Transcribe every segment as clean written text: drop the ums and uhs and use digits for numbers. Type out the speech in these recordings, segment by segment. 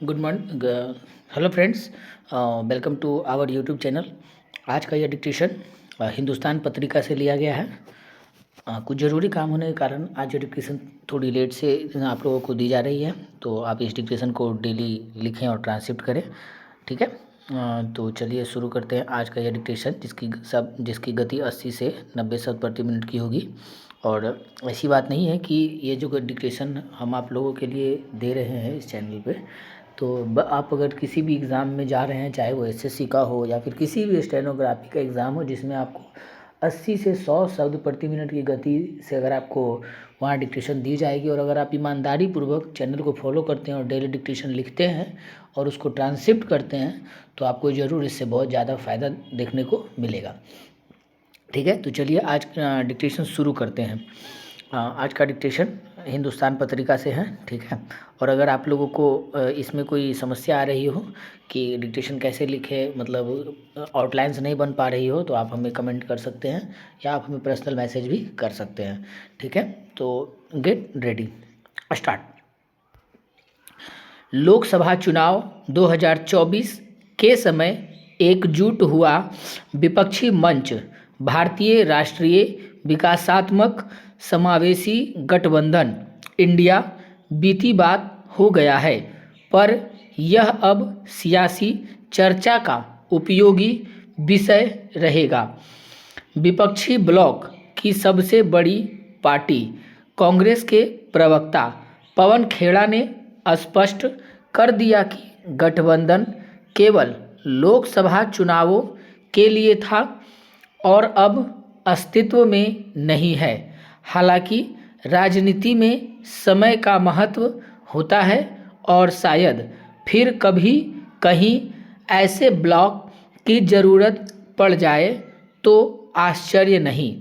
Good morning. Hello friends, welcome to our YouTube channel. आज का यह डिक्टेशन हिंदुस्तान पत्रिका से लिया गया है। कुछ ज़रूरी काम होने के कारण आज ये डिक्टेशन थोड़ी लेट से आप लोगों को दी जा रही है, तो आप इस डिक्टेशन को डेली लिखें और ट्रांसक्रिप्ट करें, ठीक है। तो चलिए शुरू करते हैं आज का यह डिक्टेशन, जिसकी गति 80 से 90 शब्द प्रति मिनट की होगी। और ऐसी बात नहीं है कि ये जो डिक्टेशन हम आप लोगों के लिए दे रहे हैं इस चैनल पे, तो आप अगर किसी भी एग्ज़ाम में जा रहे हैं, चाहे वो एसएससी का हो या फिर किसी भी स्टेनोग्राफी का एग्ज़ाम हो, जिसमें आपको 80 से 100 शब्द प्रति मिनट की गति से अगर आपको वहाँ डिक्टेशन दी जाएगी, और अगर आप ईमानदारी पूर्वक चैनल को फॉलो करते हैं और डेली डिक्टेशन लिखते हैं और उसको ट्रांसक्रिप्ट करते हैं, तो आपको ज़रूर इससे बहुत ज़्यादा फ़ायदा देखने को मिलेगा, ठीक है। तो चलिए आज डिक्टेशन शुरू करते हैं। आज का डिक्टेशन हिंदुस्तान पत्रिका से है, ठीक है। और अगर आप लोगों को इसमें कोई समस्या आ रही हो कि डिक्टेशन कैसे लिखे, मतलब आउटलाइंस नहीं बन पा रही हो, तो आप हमें कमेंट कर सकते हैं या आप हमें पर्सनल मैसेज भी कर सकते हैं, ठीक है। तो गेट रेडी, स्टार्ट। लोकसभा चुनाव 2024 के समय एकजुट हुआ विपक्षी मंच भारतीय राष्ट्रीय विकासात्मक समावेशी गठबंधन इंडिया बीती बात हो गया है, पर यह अब सियासी चर्चा का उपयोगी विषय रहेगा। विपक्षी ब्लॉक की सबसे बड़ी पार्टी कांग्रेस के प्रवक्ता पवन खेड़ा ने स्पष्ट कर दिया कि गठबंधन केवल लोकसभा चुनावों के लिए था और अब अस्तित्व में नहीं है। हालांकि राजनीति में समय का महत्व होता है और शायद फिर कभी कहीं ऐसे ब्लॉक की ज़रूरत पड़ जाए तो आश्चर्य नहीं।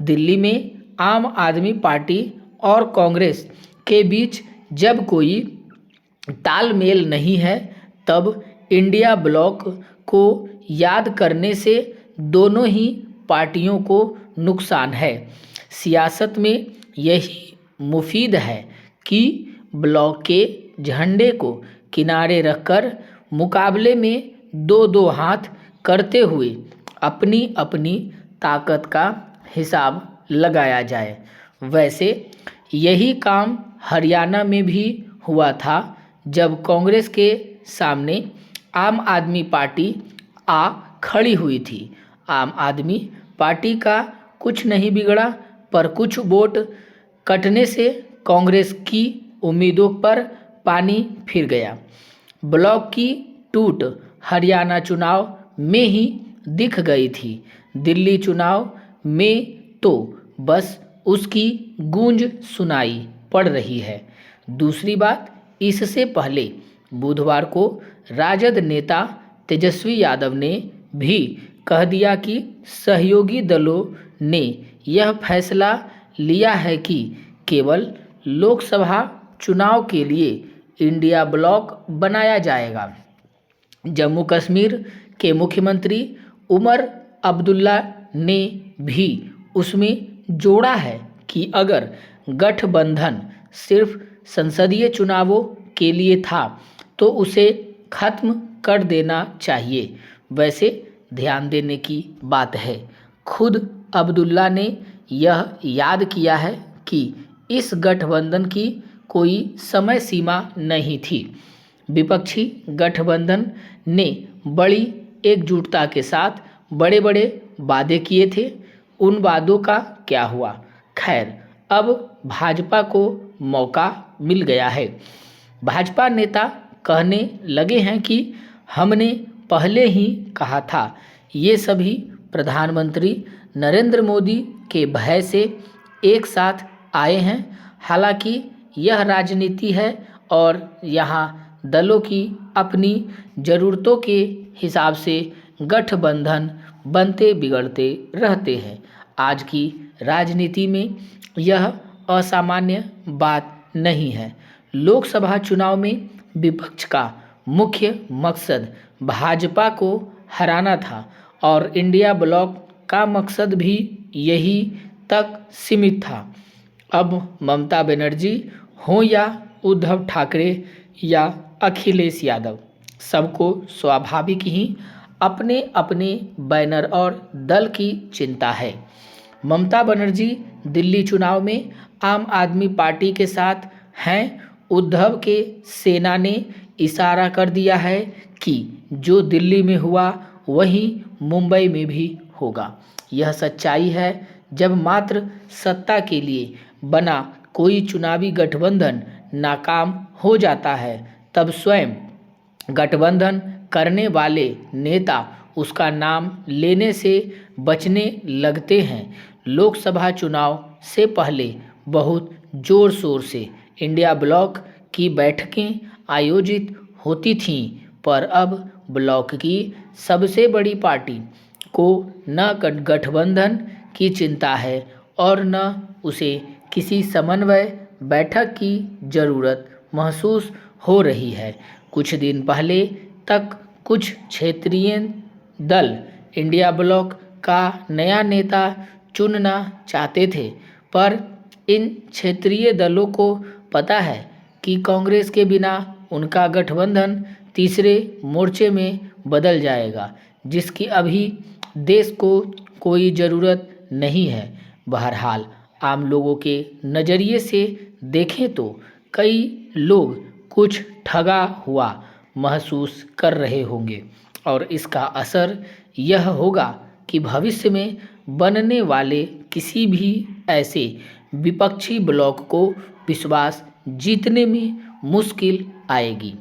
दिल्ली में आम आदमी पार्टी और कांग्रेस के बीच जब कोई तालमेल नहीं है, तब इंडिया ब्लॉक को याद करने से दोनों ही पार्टियों को नुकसान है। सियासत में यही मुफीद है कि ब्लॉक के झंडे को किनारे रखकर मुकाबले में दो दो हाथ करते हुए अपनी अपनी ताकत का हिसाब लगाया जाए। वैसे यही काम हरियाणा में भी हुआ था, जब कांग्रेस के सामने आम आदमी पार्टी आ खड़ी हुई थी। आम आदमी पार्टी का कुछ नहीं बिगड़ा, पर कुछ वोट कटने से कांग्रेस की उम्मीदों पर पानी फिर गया। ब्लॉक की टूट हरियाणा चुनाव में ही दिख गई थी। दिल्ली चुनाव में तो बस उसकी गूंज सुनाई पड़ रही है। दूसरी बात, इससे पहले बुधवार को राजद नेता तेजस्वी यादव ने भी कह दिया कि सहयोगी दलों ने यह फैसला लिया है कि केवल लोकसभा चुनाव के लिए इंडिया ब्लॉक बनाया जाएगा। जम्मू कश्मीर के मुख्यमंत्री उमर अब्दुल्ला ने भी उसमें जोड़ा है कि अगर गठबंधन सिर्फ संसदीय चुनावों के लिए था तो उसे खत्म कर देना चाहिए। वैसे ध्यान देने की बात है, खुद अब्दुल्ला ने यह याद किया है कि इस गठबंधन की कोई समय सीमा नहीं थी। विपक्षी गठबंधन ने बड़ी एकजुटता के साथ बड़े बड़े वादे किए थे। उन वादों का क्या हुआ? खैर, अब भाजपा को मौका मिल गया है। भाजपा नेता कहने लगे हैं कि हमने पहले ही कहा था। ये सभी प्रधानमंत्री नरेंद्र मोदी के भय से एक साथ आए हैं। हालांकि यह राजनीति है और यहाँ दलों की अपनी ज़रूरतों के हिसाब से गठबंधन बनते बिगड़ते रहते हैं। आज की राजनीति में यह असामान्य बात नहीं है। लोकसभा चुनाव में विपक्ष का मुख्य मकसद भाजपा को हराना था और इंडिया ब्लॉक का मकसद भी यही तक सीमित था। अब ममता बनर्जी हो या उद्धव ठाकरे या अखिलेश यादव। सबको स्वाभाविक ही अपने अपने बैनर और दल की चिंता है। ममता बनर्जी दिल्ली चुनाव में आम आदमी पार्टी के साथ हैं। उद्धव के सेना ने इशारा कर दिया है कि जो दिल्ली में हुआ वही मुंबई में भी होगा। यह सच्चाई है। जब मात्र सत्ता के लिए बना कोई चुनावी गठबंधन नाकाम हो जाता है तब स्वयं गठबंधन करने वाले नेता उसका नाम लेने से बचने लगते हैं। लोकसभा चुनाव से पहले बहुत जोर शोर से इंडिया ब्लॉक की बैठकें आयोजित होती थीं, पर अब ब्लॉक की सबसे बड़ी पार्टी को न गठबंधन की चिंता है और न उसे किसी समन्वय बैठक की ज़रूरत महसूस हो रही है। कुछ दिन पहले तक कुछ क्षेत्रीय दल इंडिया ब्लॉक का नया नेता चुनना चाहते थे, पर इन क्षेत्रीय दलों को पता है कि कांग्रेस के बिना उनका गठबंधन तीसरे मोर्चे में बदल जाएगा, जिसकी अभी देश को कोई ज़रूरत नहीं है। बहरहाल आम लोगों के नज़रिए से देखें तो कई लोग कुछ ठगा हुआ महसूस कर रहे होंगे और इसका असर यह होगा कि भविष्य में बनने वाले किसी भी ऐसे विपक्षी ब्लॉक को विश्वास जीतने में मुश्किल आएगी।